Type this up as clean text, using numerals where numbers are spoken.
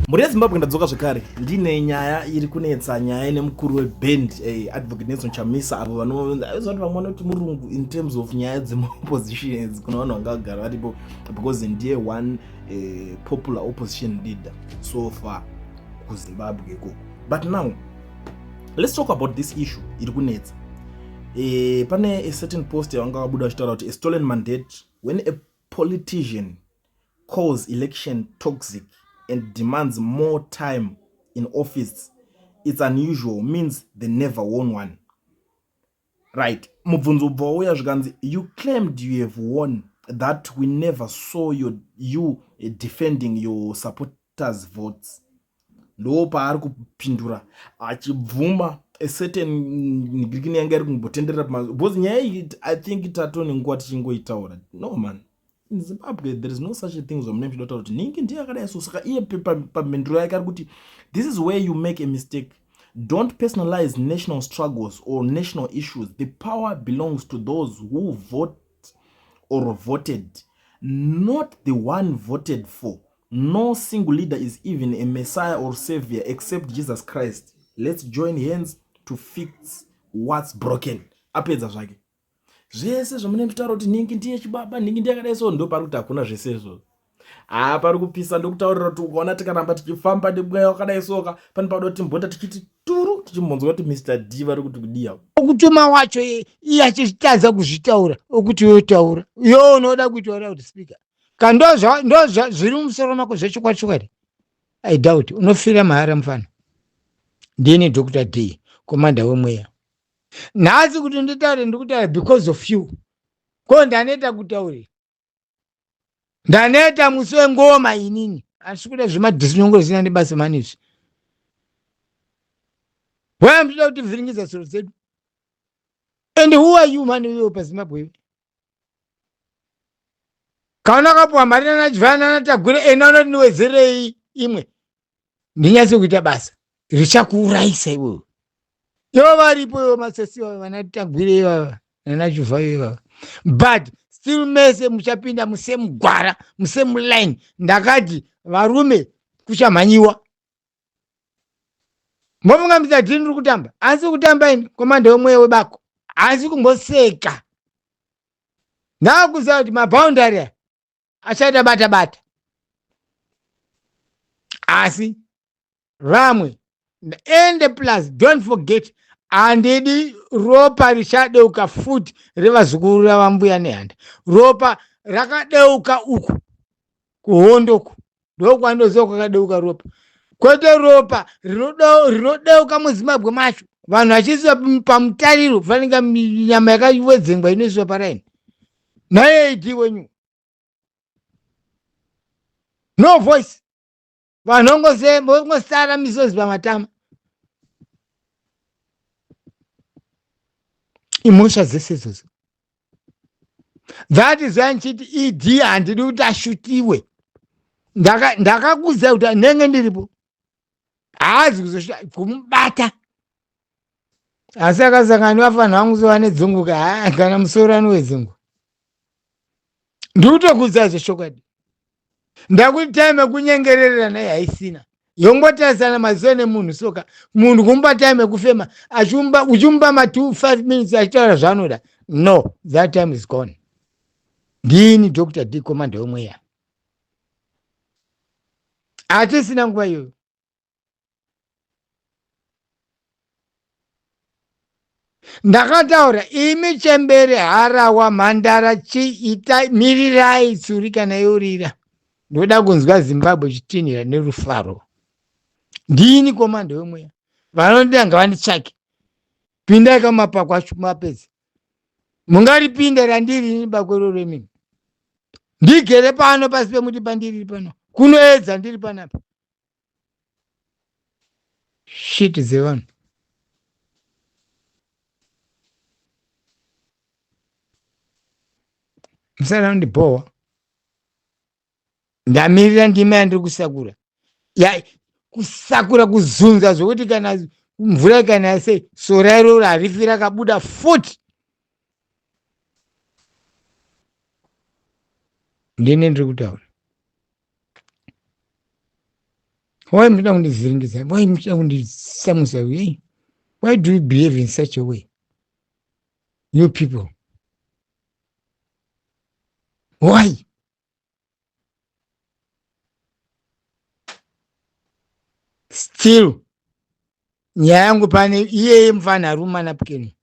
Muri yeZimbabwe ndadzoka zvekare ndine nyaya iri kunetsa, nyaya nemukuru weband Advocate Nelson Chamisa, avo vanoti vamwe vanoti murungu in terms of nyaya dzemaoppositions, kuna vanhu vanga vagara varipo because ndiye one popular opposition leader so far kuZimbabwe ikoko. But now let's talk about this issue iri kunetsa. Pane a certain post yavanga vabuda vachitaura kuti a stolen mandate, when a politician calls election toxic and demands more time in office, it's unusual, means they never won one. Right. Mubvunzo ubva wauya zvikanzi, you claimed you have won, that we never saw you defending your supporters' votes. Ndo paari kupindura achibvuma a certain ngirikini yanga iri kumbotenderera because nyaya iyi I think tatone nguva tichingoitaura. No man, in Zimbabwe there is no such a thing zvamunenge muchidotaura kuti ningi ndiye akadai so. Saka iye pamhenduro yake ari kuti this is where you make a mistake. Don't personalize national struggles or national issues. The power belongs to those who vote or voted, not the one voted for. No single leader is even a messiah or savior except Jesus Christ. Let's join hands to fix what's broken. Apedza zvake zvese zvamunenge mutaura kuti ningi ndiye chibaba, ningi ndiye akadai so, ndo pari kuti hakuna zvese izvo. Pari kupisa ndokutaurira kuti ukaona tikaramba tichifamba nemweya wakadai soka, pane pado kuti mbota tichiti turu tichimbonzwa kuti Mr D vari kuti kudiya okutuma wacho iye achitadza kuzvitaura okuti yotaura iwo unoda kutaura kuti speaker kando zviri mumusoro mako zvechokwadi. I doubt unofira mahara mufana. Ndini Dr D, komanda wemweya. Nhasi kuti nditaure ndikutaura because of you. Ko ndaneta kutauri, ndaneta musi wengoma inini asikuda zvemadhisinongo zvisina ndibasa manizvi. Waya mtoda kuti vhiringiza soro dzedu. And who are you man wewe paZimbabwe? Kaona kapuwa marina nachivana natagure enano niwezerei imwe. Ndinyase kuita basa. Richakuuraisa iwewe. Ivo varipo ivo masesi vavo vanatagwire ivava nanachivhayo ivava. But still mese muchapinda musemugwara musemuline. Ndakati varume kuchamhanyiwa. Mbovunga Mr. D ndiri kutamba. Asi kutamba ini komanda wemweya webako. Asi kumboseka. Ndakuziva kuti maboundary achaita bata. Asi ramwe and plus don't forget andidi ropa richadeuka futi revazukuru ravambuya nehanda. Ropa rakadeuka uku kuhondoku ndokwandoziva kwakadeuka ropa. Kwete ropa rinodeuka muZimbabwe macho vanhu vachisiwa pamutariro fanika nyama yakawedzengwa inoisiwa paraini. Naye iti wenyu no voice, vanhu vongosara misozi pamatama. Imhosva dzese idzodzo. That is why nchiti ED handidi kuti ashutiwe. Ndakakuudza kuti ndenge ndiripo haazi kuzoshuta kumubata. Asi akasangana wafanha wangu sova nedzunguka kana musoro anowedzingwa. Ndikutokuudza zvechokwadi. Ndakuti time yekunyengerera naye haisina. Yongotarisana maziso nemunhu soka munhu kumupa time yekufema uchimba ma 2-5 minutes achitaura zvaanoda. No, that time is gone. Ndini Dr D, komanda wemweya. Hatisina nguva iyoyo. Ndakataura imi Chembere, Harawa, Mhandara, Chiita, mirirai tsuri kana yorira. Ndoda kunzwa Zimbabwe chitinhira nerufaro. Ndini komanda wemweya. Vanodira ngavanditsvake. Pindai kamapako acho mapedzi. Mungaripinda randiri ini bakweroro remini. Ndigere pano pasi pemuti pandiri pano. Kunoedza ndiri panapa. Shit dzevanhu. Musara ndibhowa. Ndamirira ndima yandiri kusakura. Kusakura kuzunza zvokuti kana mvura kana sei sora iroro harifi rakabuda futi. Ndini ndiri kutaura. Why munoda kundivhiringidza? Why munoda kundisamusa? Why do you behave in such a way? You people. Why? Still, nyaya yangu pane iyeye mufana aruma napukeni.